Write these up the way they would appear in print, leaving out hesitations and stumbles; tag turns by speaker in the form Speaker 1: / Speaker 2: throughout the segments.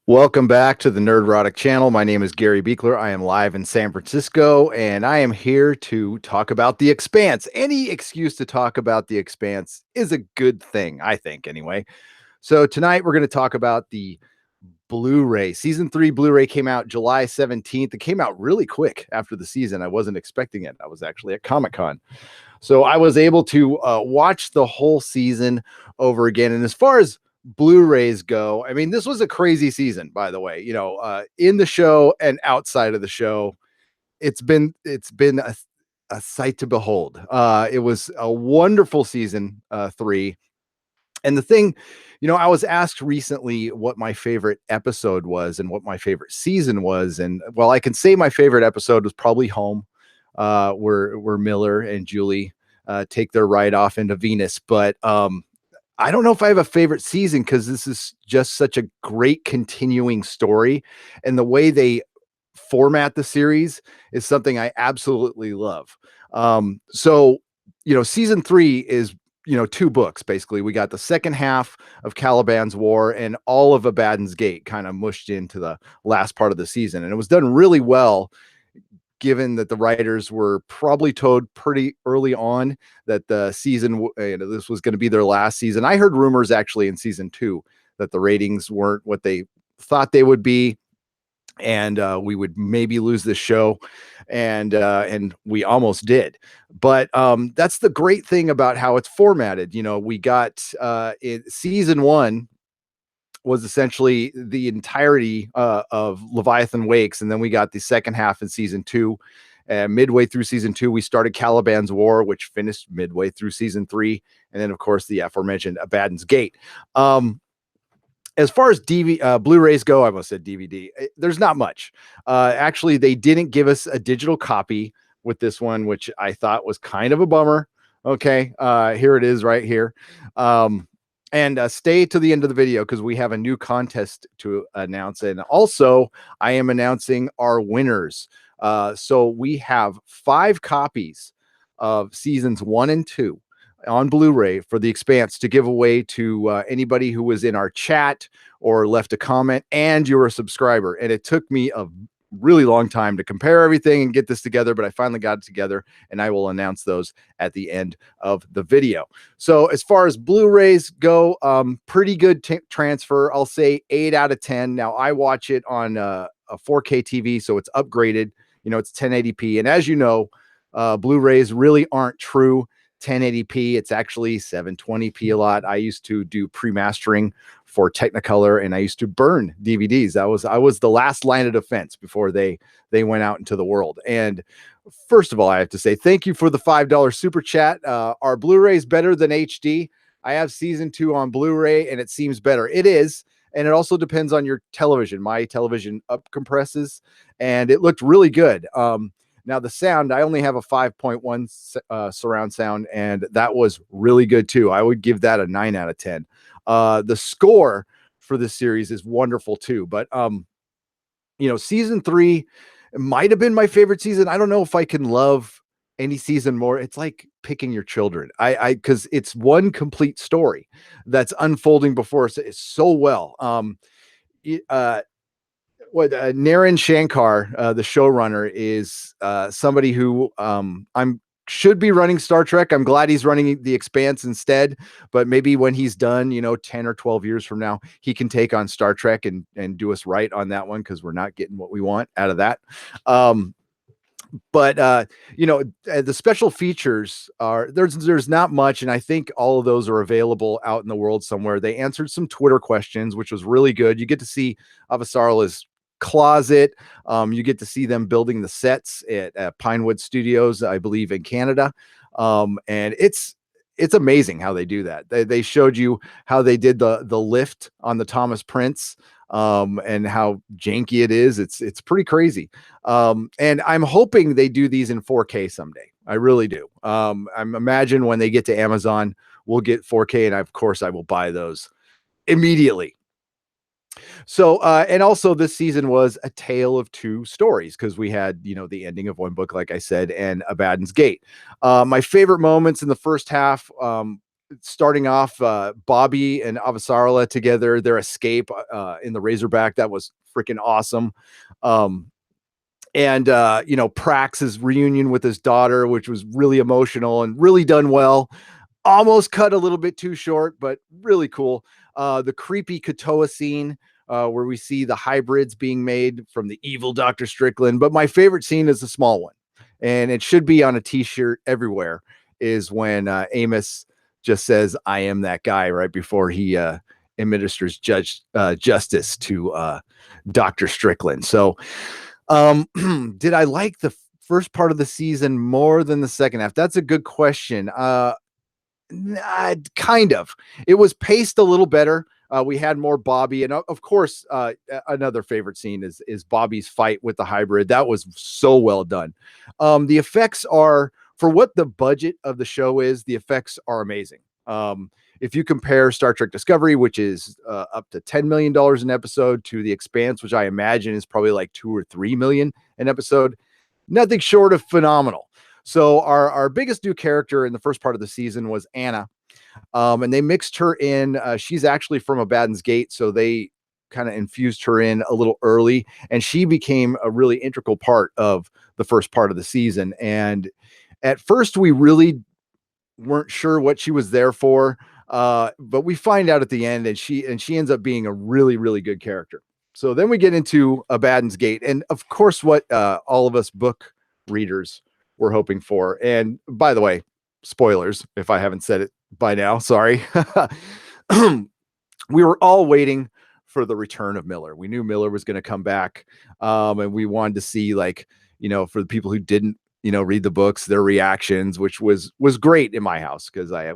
Speaker 1: Welcome back to the Nerdrotic channel. My name is Gary Beekler. I am live in San Francisco, and I am here to talk about The Expanse. Any excuse to talk about The Expanse is a good thing, I think, anyway. So tonight we're going to talk about the Blu-ray. Season 3 Blu-ray came out July 17th. It came out really quick after the season. I wasn't expecting it. I was actually at Comic-Con. So I was able to watch the whole season over again. And as far as Blu-rays go, I mean, this was a crazy season, by the way. In the show and outside of the show, it's been a sight to behold. It was a wonderful season 3. And the thing, I was asked recently what my favorite episode was and what my favorite season was. And well, I can say my favorite episode was probably Home, where Miller and Julie take their ride off into Venus. But I don't know if I have a favorite season because this is just such a great continuing story. And the way they format the series is something I absolutely love. Season 3 is, 2 books. Basically, we got the second half of Caliban's War and all of Abaddon's Gate kind of mushed into the last part of the season. And it was done really well, given that the writers were probably told pretty early on that the season, this was going to be their last season. I heard rumors actually in season 2 that the ratings weren't what they thought they would be, and we would maybe lose this show, and we almost did. But that's the great thing about how it's formatted. We got season 1 was essentially the entirety of Leviathan Wakes, and then we got the second half in season 2. And midway through season 2, we started Caliban's War, which finished midway through season 3, and then of course the aforementioned Abaddon's Gate. As far as Blu-rays go, I almost said DVD. There's not much. Actually, they didn't give us a digital copy with this one, which I thought was kind of a bummer. Okay, here it is right here. And stay to the end of the video because we have a new contest to announce. And also, I am announcing our winners. So we have 5 copies of seasons 1 and 2 on Blu-ray for The Expanse to give away to anybody who was in our chat or left a comment and you're a subscriber. And it took me a really long time to compare everything and get this together, but I finally got it together, and I will announce those at the end of the video. So as far as Blu-rays go, pretty good transfer. I'll say 8 out of 10. Now I watch it on a 4K TV, so it's upgraded. It's 1080p. And as you know, Blu-rays really aren't true 1080p. It's actually 720p a lot. I used to do pre-mastering for Technicolor, and I used to burn DVDs. I was the last line of defense before they went out into the world. And first of all, I have to say thank you for the $5 super chat. Are Blu-rays better than HD? I have season 2 on Blu-ray, and it seems better. It is. And it also depends on your television. My television up compresses, and it looked really good. Now the sound, I only have a 5.1 surround sound, and that was really good too. I would give that a 9 out of 10. The score for this series is wonderful too. But season 3 might have been my favorite season. I don't know if I can love any season more. It's like picking your children. Because it's one complete story that's unfolding before us so well. Naren Shankar, the showrunner, is somebody who I'm should be running Star Trek. I'm glad he's running The Expanse instead, but maybe when he's done, 10 or 12 years from now, he can take on Star Trek and do us right on that one, because we're not getting what we want out of that. But the special features are there's not much, and I think all of those are available out in the world somewhere. They answered some Twitter questions, which was really good. You get to see Avasarala's closet. You get to see them building the sets at Pinewood Studios, I believe, in Canada. And it's amazing how they do that. They showed you how they did the lift on the Thomas Prince, and how janky it is. It's pretty crazy. And I'm hoping they do these in 4K someday. I really do. I'm imagine when they get to Amazon, we'll get 4K, and of course I will buy those immediately. So, and also this season was a tale of 2 stories, because we had, the ending of one book, like I said, and Abaddon's Gate. My favorite moments in the first half, starting off Bobby and Avasarala together, their escape in the Razorback, that was freaking awesome. Um, and Prax's reunion with his daughter, which was really emotional and really done well. Almost cut a little bit too short, but really cool. The creepy Katoa scene, where we see the hybrids being made from the evil Dr. Strickland. But my favorite scene is the small one, and it should be on a t-shirt everywhere, is when Amos just says, "I am that guy," right before he administers justice to Dr. Strickland. So did I like the first part of the season more than the second half? That's a good question. Kind of. It was paced a little better. We had more Bobby, and of course, another favorite scene is Bobby's fight with the hybrid. That was so well done. The effects are, for what the budget of the show is, the effects are amazing. If you compare Star Trek Discovery, which is up to $10 million an episode, to The Expanse, which I imagine is probably like 2 or 3 million an episode, nothing short of phenomenal. So our biggest new character in the first part of the season was Anna, and they mixed her in. She's actually from Abaddon's Gate, so they kind of infused her in a little early, and she became a really integral part of the first part of the season. And at first, we really weren't sure what she was there for, but we find out at the end, and she ends up being a really, really good character. So then we get into Abaddon's Gate, and of course, what all of us book readers were hoping for. And by the way, spoilers if I haven't said it by now, sorry. We were all waiting for the return of Miller. We knew Miller was going to come back, and we wanted to see, like, for the people who didn't read the books, their reactions, which was great in my house, because I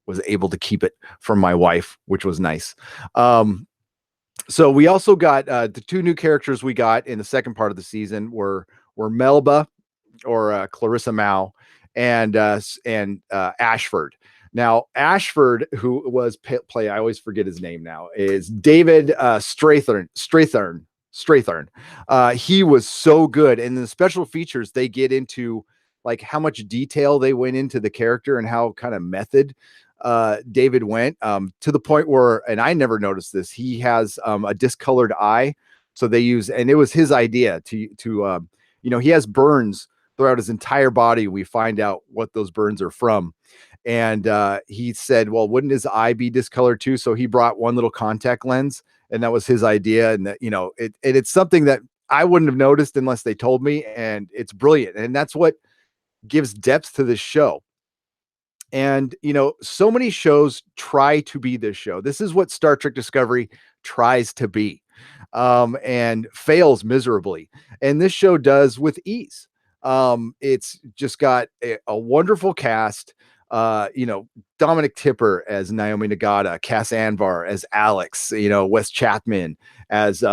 Speaker 1: was able to keep it from my wife, which was nice. So we also got the two new characters we got in the second part of the season were Melba, or Clarissa Mao, and Ashford. Now, Ashford, who was play, I always forget his name now, is David Strathern. He was so good. And in the special features, they get into like how much detail they went into the character and how kind of method David went, to the point where, and I never noticed this, he has a discolored eye. So they use, and it was his idea to he has burns throughout his entire body. We find out what those burns are from. And he said, well, wouldn't his eye be discolored too? So he brought one little contact lens, and that was his idea. And that, it's something that I wouldn't have noticed unless they told me. And it's brilliant. And that's what gives depth to this show. And, so many shows try to be this show. This is what Star Trek Discovery tries to be, and fails miserably. And this show does with ease. It's just got a wonderful cast. Dominic Tipper as Naomi Nagata, Cass Anvar as Alex, Wes Chapman as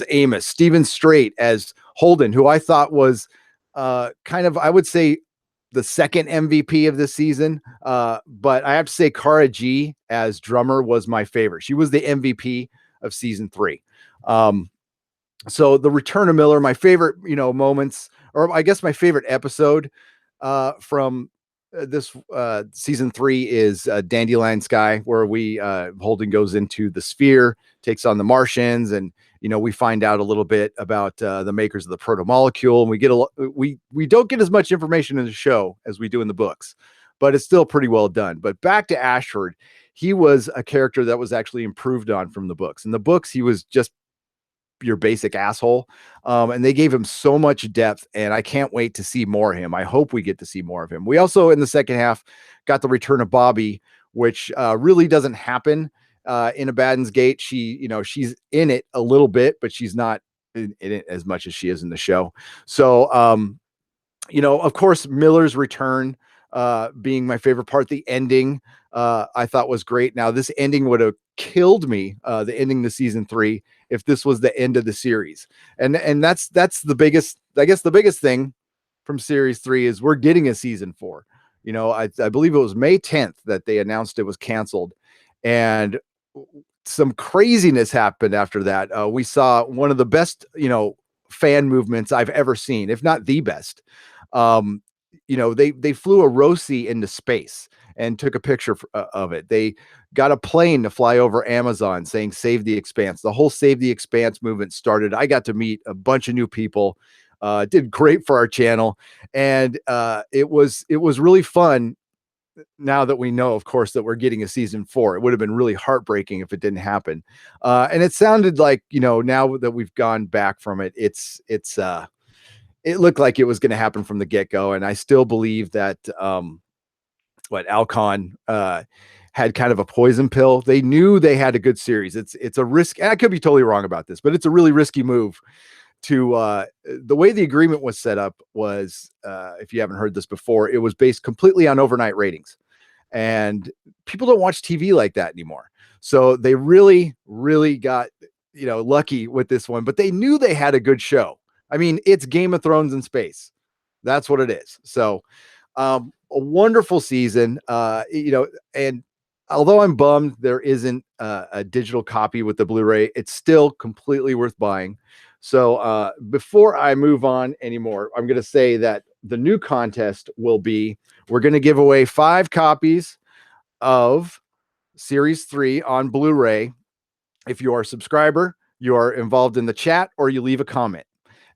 Speaker 1: Amos, Stephen Strait as Holden, who I thought was kind of, I would say, the second MVP of this season. But I have to say Cara G as drummer was my favorite. She was the MVP of season 3. So the return of Miller, my favorite, moments, or I guess my favorite episode from this season 3 is Dandelion Sky, where Holden goes into the sphere, takes on the Martians, and we find out a little bit about the makers of the proto-molecule, and we get we don't get as much information in the show as we do in the books, but it's still pretty well done. But back to Ashford, he was a character that was actually improved on from the books. In the books, he was just your basic asshole, and they gave him so much depth, and I can't wait to see more of him. I hope we get to see more of him. We also, in the second half, got the return of Bobby, which really doesn't happen in Abaddon's Gate. She's in it a little bit, but she's not in it as much as she is in the show. So of course, Miller's return being my favorite part. The ending I thought was great. Now, this ending would have killed me, the ending to season 3, if this was the end of the series. And that's the biggest, I guess the biggest thing from series 3 is we're getting a season 4. I believe it was May 10th that they announced it was canceled, and some craziness happened after that. We saw one of the best, fan movements I've ever seen, if not the best. They flew a Rosie into space, and took a picture of it. They got a plane to fly over Amazon saying "Save the Expanse." The whole "Save the Expanse" movement started. I got to meet a bunch of new people. Did great for our channel, and it was really fun. Now that we know, of course, that we're getting a season 4, it would have been really heartbreaking if it didn't happen. And it sounded like, now that we've gone back from it, it looked like it was going to happen from the get-go. And I still believe that Alcon had kind of a poison pill. They knew they had a good series. It's a risk. I could be totally wrong about this, but it's a really risky move to the way the agreement was set up was, if you haven't heard this before, it was based completely on overnight ratings, and people don't watch TV like that anymore. So they really, really got, lucky with this one, but they knew they had a good show. I mean, it's Game of Thrones in space. That's what it is. So, a wonderful season, and although I'm bummed there isn't a digital copy with the Blu-ray, it's still completely worth buying. So before I move on anymore, I'm going to say that the new contest will be, we're going to give away 5 copies of Series 3 on Blu-ray. If you are a subscriber, you are involved in the chat, or you leave a comment.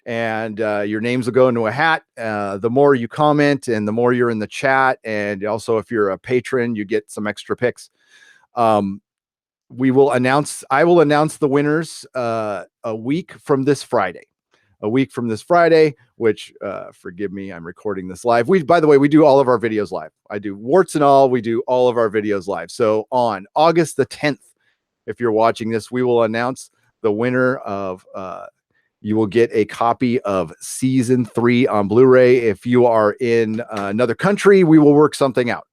Speaker 1: And your names will go into a hat. The more you comment and the more you're in the chat, and also if you're a patron, you get some extra picks. I will announce the winners a week from this Friday. Which, forgive me, I'm recording this live. By the way, we do all of our videos live. I do warts and all. We do all of our videos live. So on August the 10th, if you're watching this, we will announce the winner of, you will get a copy of season 3 on Blu-ray. If you are in another country, we will work something out.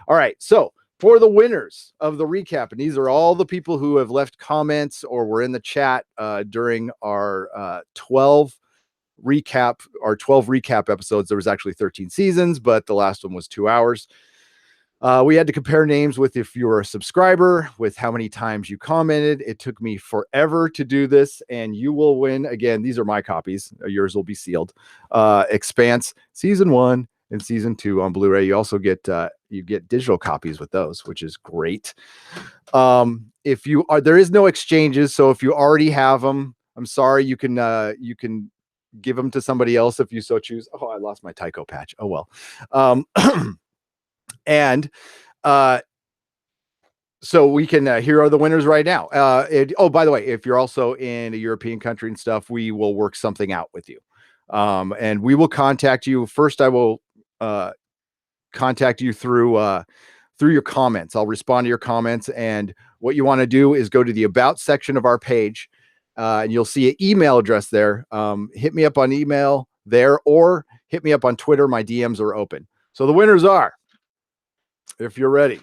Speaker 1: All right. So for the winners of the recap, and these are all the people who have left comments or were in the chat during our 12 recap episodes. There was actually 13 seasons, but the last one was 2 hours. We had to compare names with if you were a subscriber, with how many times you commented. It took me forever to do this, and you will win. Again, these are my copies. Yours will be sealed. Expanse season 1 and season 2 on Blu-ray. You also get digital copies with those, which is great. If you are, there is no exchanges. So if you already have them, I'm sorry, you can give them to somebody else if you so choose. Oh, I lost my Tycho patch. Oh well. And so we can, here are the winners right now. By the way, if you're also in a European country and stuff, we will work something out with you. And we will contact you. First, I will contact you through your comments. I'll respond to your comments. And what you want to do is go to the About section of our page, and you'll see an email address there. Hit me up on email there, or hit me up on Twitter. My DMs are open. So the winners are, if you're ready,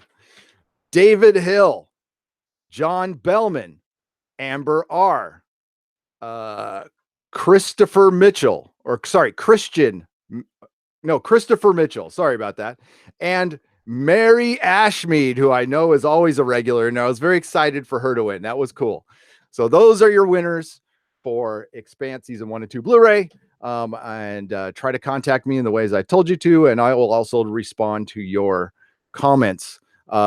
Speaker 1: David Hill, John Bellman, Amber R, Christopher Mitchell, Christopher Mitchell. Sorry about that. And Mary Ashmead, who I know is always a regular, and I was very excited for her to win. That was cool. So those are your winners for Expanse season 1 and 2 Blu-ray. And try to contact me in the ways I told you to, and I will also respond to your comments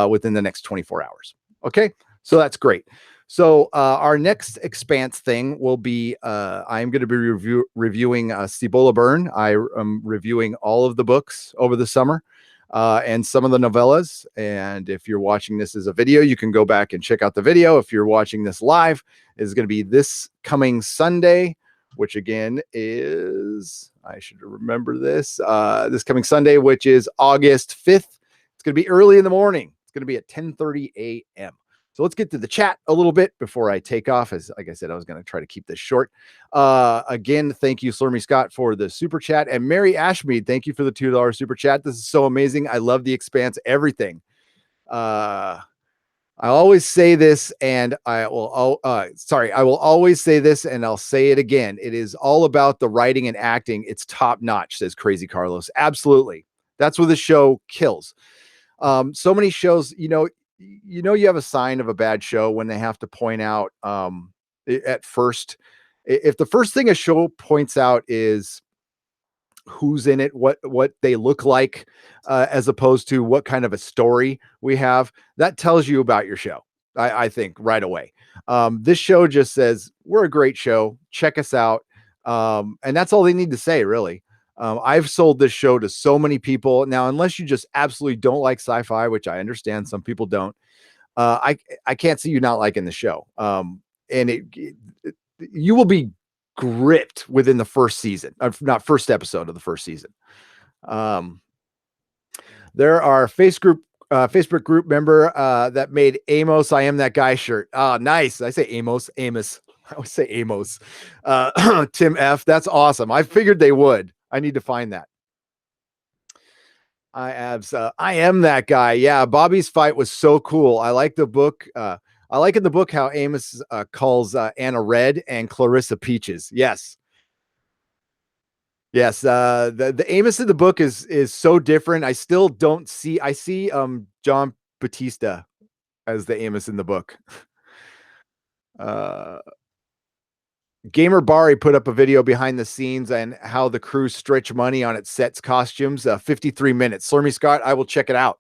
Speaker 1: within the next 24 hours. Okay, so that's great. So our next Expanse thing will be, I'm going to be reviewing Cibola Burn. I am reviewing all of the books over the summer, and some of the novellas. And if you're watching this as a video, you can go back and check out the video. If you're watching this live, it's going to be this coming Sunday, which again is, I should remember this, this coming Sunday, which is August 5th. It's going to be early in the morning. It's going to be at 10:30 a.m. So let's get to the chat a little bit before I take off. Like I said, I was going to try to keep this short. Again, thank you, Slurmy Scott, for the super chat. And Mary Ashmead, thank you for the $2 super chat. This is so amazing. I love the Expanse, everything. I always say this, and I will always say this, and I'll say it again. It is all about the writing and acting. It's top notch, says Crazy Carlos. Absolutely. That's where the show kills. So many shows, you have a sign of a bad show when they have to point out, at first, if the first thing a show points out is who's in it, what they look like, as opposed to what kind of a story we have. That tells you about your show. I think right away. This show just says we're a great show. Check us out, and that's all they need to say, really. I've sold this show to so many people now. Unless you just absolutely don't like sci-fi, which I understand, some people don't. I can't see you not liking the show. And you will be gripped within the first season, not first episode of the first season. Um, there are Facebook group member that made Amos I Am That Guy shirt. Oh, nice. I say Amos. I always say Amos. Tim F. That's awesome. I figured they would. I need to find that. I am that guy. Yeah, Bobby's fight was so cool. I like the book. I like in the book how Amos calls Anna Red and Clarissa Peaches. Yes. Yes, the Amos in the book is so different. I still don't see. I see John Batista as the Amos in the book. Uh, Gamer Bari put up a video behind the scenes and how the crew stretch money on its sets costumes. 53 minutes. Slurmy Scott, I will check it out.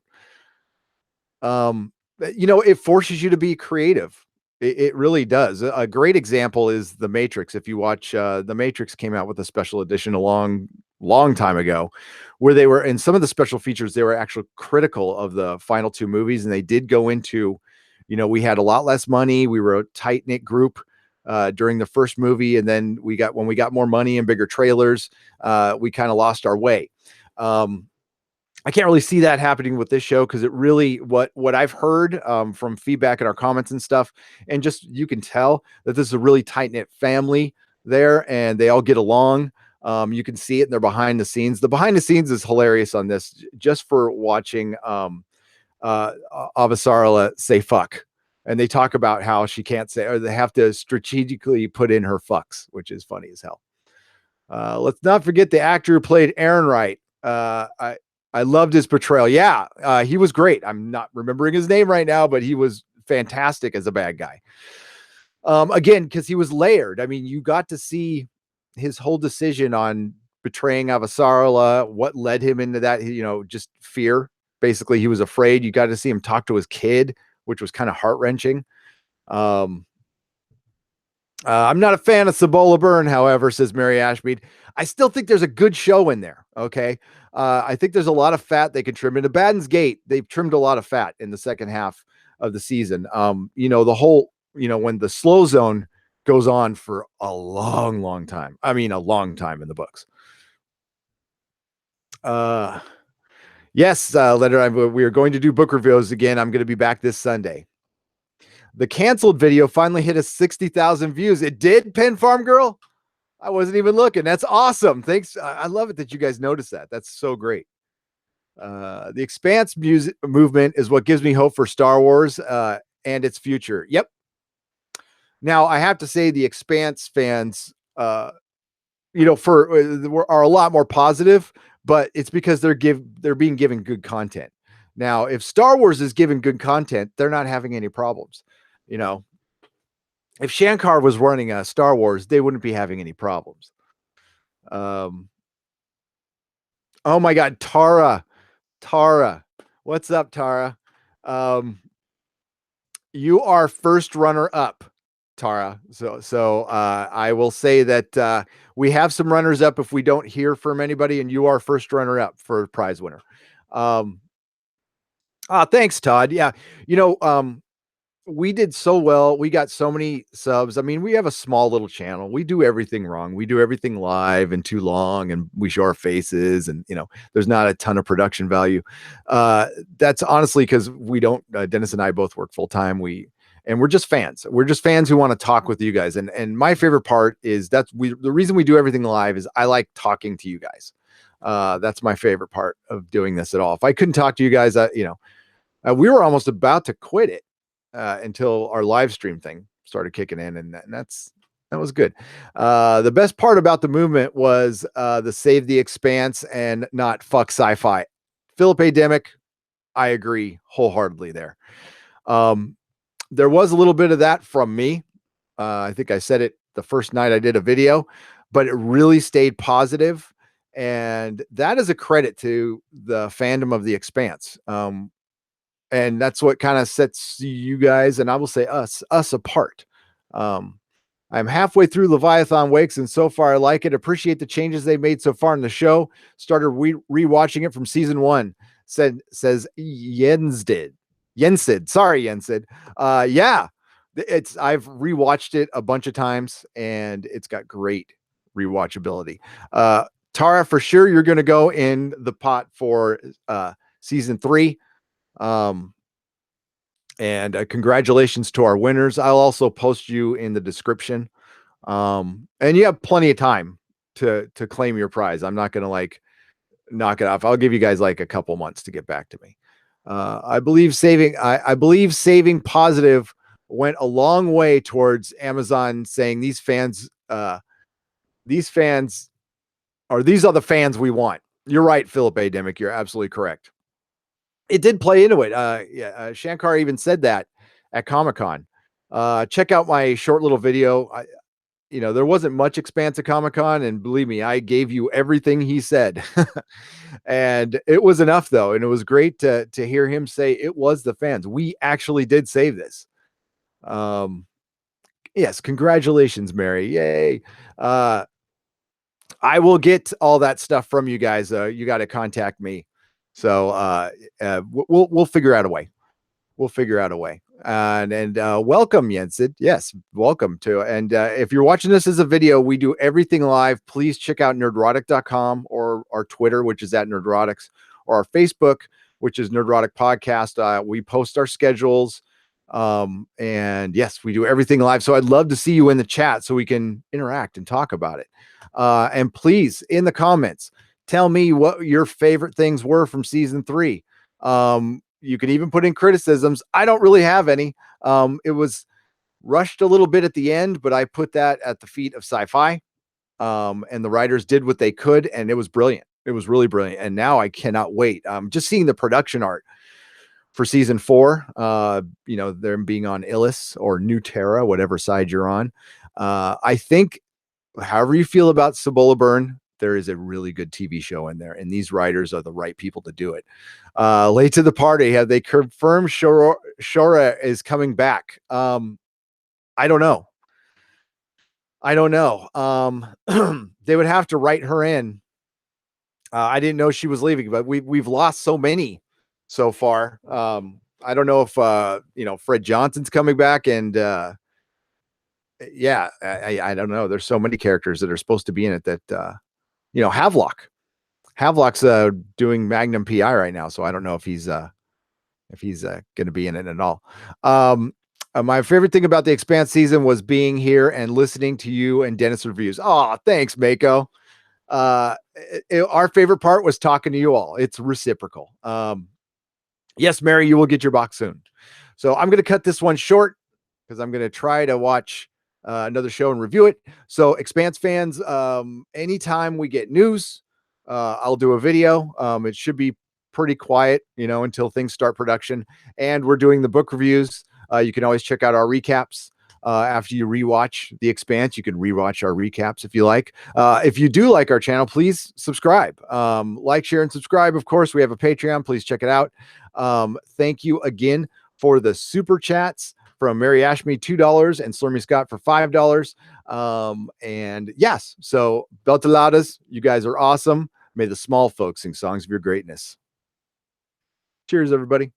Speaker 1: It forces you to be creative. It really does. A great example is The Matrix. If you watch, The Matrix came out with a special edition a long time ago, where they were in some of the special features, they were actually critical of the final two movies. And they did go into, we had a lot less money. We were a tight knit group during the first movie. And then when we got more money and bigger trailers, we kind of lost our way. I can't really see that happening with this show because it really what I've heard from feedback in our comments and stuff, and just you can tell that this is a really tight knit family there, and they all get along. You can see it in their behind the scenes. The behind the scenes is hilarious on this, just for watching Avasarala say fuck, and they talk about how she can't say, or they have to strategically put in her fucks, which is funny as hell. Let's not forget the actor who played Aaron Wright. I loved his portrayal. Yeah, he was great. I'm not remembering his name right now, but he was fantastic as a bad guy. Again, because he was layered. I mean, you got to see his whole decision on betraying Avasarala, what led him into that, just fear. Basically, he was afraid. You got to see him talk to his kid, which was kind of heart-wrenching. I'm not a fan of Cibola Burn, however, says Mary Ashmead. I still think there's a good show in there. Okay. I think there's a lot of fat they can trim. In the Baden's Gate, they've trimmed a lot of fat in the second half of the season. The whole, when the slow zone goes on for a long time. I mean, a long time in the books. Yes, Leonard, we are going to do book reviews again. I'm going to be back this Sunday. The canceled video finally hit us 60,000 views. It did, Pen Farm Girl. I wasn't even looking. That's awesome. Thanks. I love it that you guys noticed that. That's so great. The Expanse movement is what gives me hope for Star Wars and its future. Yep. Now, I have to say the Expanse fans, are a lot more positive, but it's because they're being given good content. Now, if Star Wars is given good content, they're not having any problems. If Shankar was running a Star Wars, they wouldn't be having any problems. Oh my God, Tara, what's up, Tara? You are first runner up, Tara. So I will say that we have some runners up if we don't hear from anybody, and you are first runner up for prize winner. Thanks, Todd. Yeah, we did so well. We got so many subs. I mean, we have a small little channel. We do everything wrong. We do everything live and too long, and we show our faces, and there's not a ton of production value. That's honestly because we don't. Dennis and I both work full time. We're just fans. We're just fans who want to talk with you guys. And my favorite part is the reason we do everything live is I like talking to you guys. That's my favorite part of doing this at all. If I couldn't talk to you guys, we were almost about to quit it. Until our live stream thing started kicking in, and that was good. The best part about the movement was the Save the Expanse and not fuck sci-fi. Philip A. Demick, I agree wholeheartedly there. There was a little bit of that from me. I think I said it the first night I did a video, but it really stayed positive. And that is a credit to the fandom of The Expanse. And that's what kind of sets you guys, and I will say us apart. Um, I'm halfway through Leviathan Wakes, and so far I like it. Appreciate the changes they made so far in the show. Started rewatching it from season one. Says Jens did. Jensid. Sorry, Jensid. Yeah. I've rewatched it a bunch of times and it's got great rewatchability. Tara, for sure you're gonna go in the pot for season 3. Um, and congratulations to our winners. I'll also post you in the description. And you have plenty of time to claim your prize. I'm not gonna like knock it off. I'll give you guys like a couple months to get back to me. I believe saving positive went a long way towards Amazon saying these fans are these are the fans we want. You're right, Philip A. Demick. You're absolutely correct. It did play into it. Shankar even said that at Comic-Con. Check out my short little video. There wasn't much Expanse at Comic-Con, and believe me, I gave you everything he said. And it was enough though, and it was great to hear him say it was the fans. We actually did save this. Yes, congratulations, Mary. Yay. I will get all that stuff from you guys. You got to contact me. So we'll figure out a way. We'll figure out a way. And welcome, Jensen. Yes, welcome to. And if you're watching this as a video, we do everything live. Please check out nerdrotic.com or our Twitter, which is at Nerdrotics, or our Facebook, which is Nerdrotic Podcast. We post our schedules. And yes, we do everything live. So I'd love to see you in the chat so we can interact and talk about it. And please, in the comments, tell me what your favorite things were from season 3. You can even put in criticisms. I don't really have any. It was rushed a little bit at the end, but I put that at the feet of sci-fi. And the writers did what they could, and it was brilliant. It was really brilliant. And now I cannot wait. Just seeing the production art for season 4, them being on Illis or New Terra, whatever side you're on. I think however you feel about Cibola Burn, there is a really good TV show in there, and these writers are the right people to do it. Late to the party, have they confirmed Shora is coming back? I don't know. They would have to write her in. I didn't know she was leaving, but we've lost so many so far. I don't know if Fred Johnson's coming back, and yeah, I don't know. There's so many characters that are supposed to be in it that Havelock's doing Magnum PI right now, so I don't know if he's going to be in it at all. My favorite thing about the Expanse season was being here and listening to you and Dennis reviews. Oh, thanks, Mako. Our favorite part was talking to you all. It's reciprocal. Yes, Mary, you will get your box soon. So I'm going to cut this one short because I'm going to try to watch another show and review it. So Expanse fans, anytime we get news, I'll do a video. It should be pretty quiet, until things start production. And we're doing the book reviews. You can always check out our recaps. After you rewatch The Expanse, you can rewatch our recaps if you like. If you do like our channel, please subscribe. Like, share, and subscribe. Of course, we have a Patreon. Please check it out. Thank you again for the super chats from Mary Ashme, $2, and Slurmy Scott for $5. And yes, so Beltaladas, you guys are awesome. May the small folks sing songs of your greatness. Cheers, everybody.